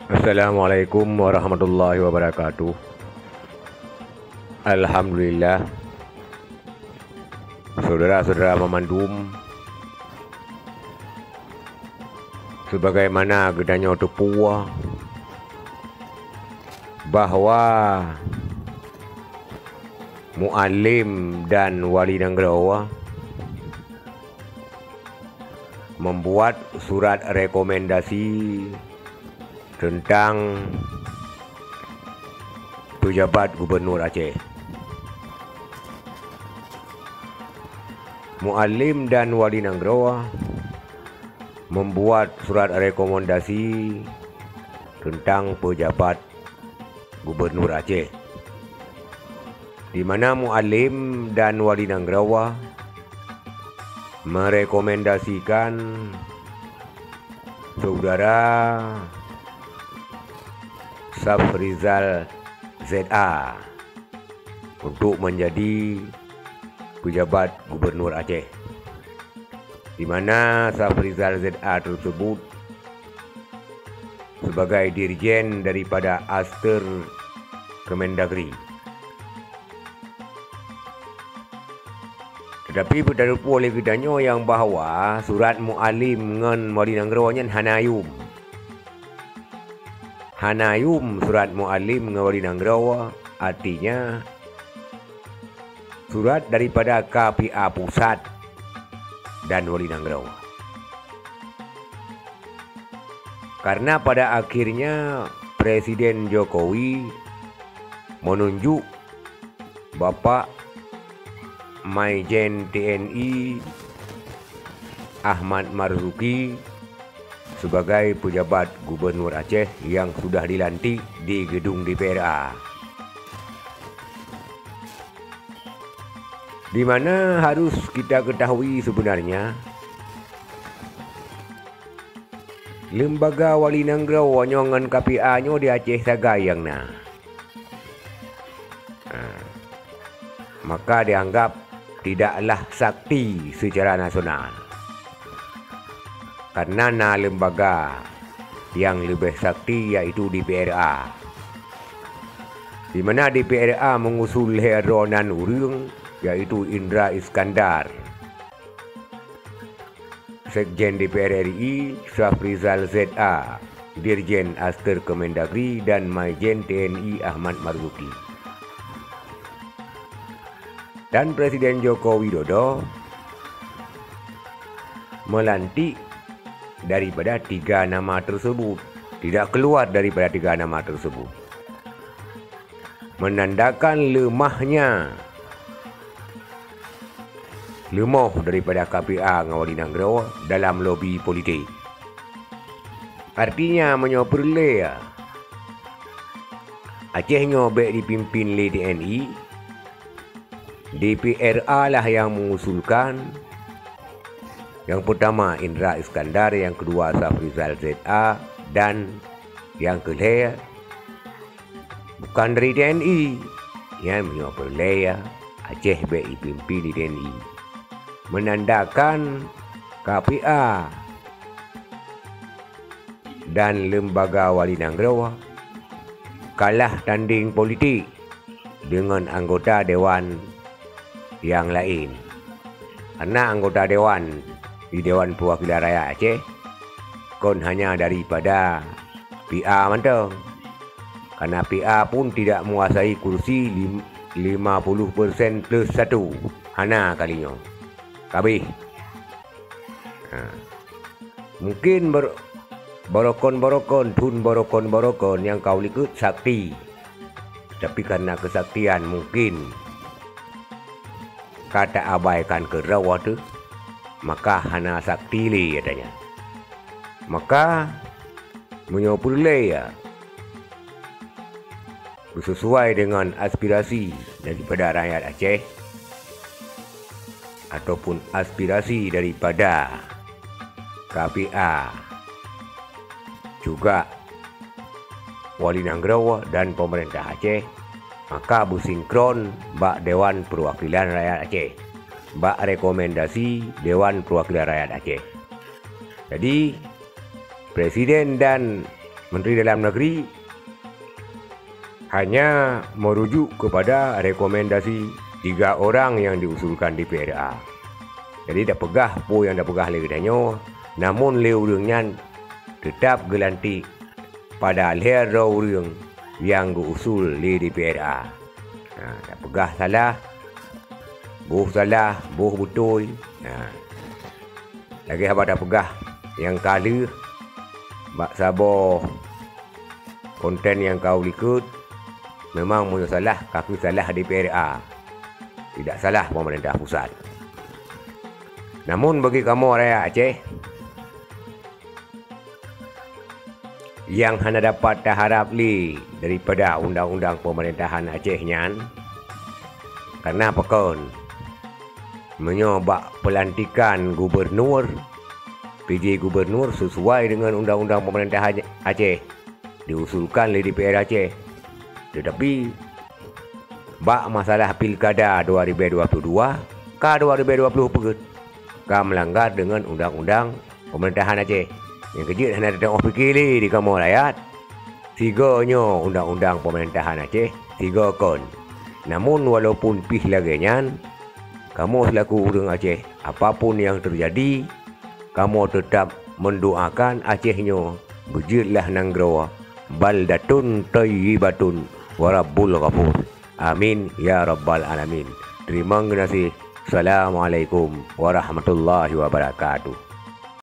Assalamualaikum warahmatullahi wabarakatuh. Alhamdulillah, saudara-saudara memandum, sebagaimana gedanya tepua bahwa muallim dan wali negara membuat surat rekomendasi tentang pejabat gubernur Aceh. Muallim dan wali negara membuat surat rekomendasi tentang pejabat gubernur Aceh, di mana muallim dan wali negara merekomendasikan saudara Safrizal ZA untuk menjadi pejabat gubernur Aceh, di mana Safrizal ZA tersebut sebagai dirjen daripada Aster Kemendagri. Tetapi berdarupu oleh gedanya yang bahawa surat muallim dengan wali negaranya Hanayum surat muallim dengan wali negara artinya surat daripada KPA pusat dan wali negara. Karena pada akhirnya Presiden Jokowi menunjuk Bapak Maijen TNI Ahmad Marzuki sebagai pejabat gubernur Aceh yang sudah dilantik di gedung DPRA. Di mana harus kita ketahui sebenarnya lembaga wali negara wanyongan KPA-nya di Aceh saga yang maka dianggap tidaklah sakti secara nasional. Karena lembaga yang lebih sakti yaitu DPRA, di mana DPRA mengusul heronan urang yaitu Indra Iskandar, Sekjen DPR RI Safrizal ZA, Dirjen Aster Kemendagri, dan Maijen TNI Ahmad Marzuki. Dan Presiden Joko Widodo melantik daripada 3 nama tersebut, tidak keluar daripada 3 nama tersebut, menandakan lemah daripada KPA dengan wali negara dalam lobi politik. Artinya menyoperle Acehnya baik dipimpin oleh TNI, DPRA lah yang mengusulkan. Yang pertama Indra Iskandar, yang kedua Safrizal ZA, dan yang ketiga bukan dari TNI, yang menyoperle Aceh baik dipimpin di TNI, menandakan KPA dan lembaga wali negara kalah tanding politik dengan anggota dewan yang lain. Karena anggota dewan di Dewan Perwakilan Rakyat Aceh kon hanya daripada PA mantong. Karena PA pun tidak menguasai kursi 50% plus 1. Hana kalinya kabeh. Mungkin borokon tun borokon yang kau likut sakti, tapi karena kesaktian mungkin kata abaikan ke rawa tu, maka hana sakti li katanya. Maka menyopulai sesuai dengan aspirasi daripada rakyat Aceh ataupun aspirasi daripada KPA, juga wali negara dan pemerintah Aceh, maka bersinkron bak Dewan Perwakilan Rakyat Aceh, bak rekomendasi Dewan Perwakilan Rakyat Aceh. Jadi Presiden dan Menteri Dalam Negeri hanya merujuk kepada rekomendasi 3 orang yang diusulkan di PRA. Jadi dah pegah po yang dah pegah lagi danyo, namun leurungnya tetap gelantik pada leher orang yang diusul di PRA. Dah pegah salah, buh betul. Lagi apa dah pegah yang kali bak sabo konten yang kau ikut memang punya salah, kaki salah di PRA, tidak salah pemerintah pusat. Namun bagi kamu rakyat Aceh yang hanya dapat harap li daripada undang-undang pemerintahan Aceh nyan, karena pekon menyobak pelantikan gubernur, PJ gubernur sesuai dengan undang-undang pemerintahan Aceh diusulkan oleh DPR Aceh. Tetapi bak masalah pilkada 2022 ke 2020 pegut ka melanggar dengan undang-undang pemerintahan Aceh. Yang kejut hanya tengok fikir di kamu rakyat. 3-nya undang-undang pemerintahan Aceh, 3 kon. Namun walaupun pih lagi nyan, kamu selaku orang Aceh, apapun yang terjadi, kamu tetap mendoakan Acehnya bejitlah nanggrawa baldatun thayyibatun wa rabbul ghafur. Amin ya rabbal alamin. Terima kasih. Assalamualaikum warahmatullahi wabarakatuh.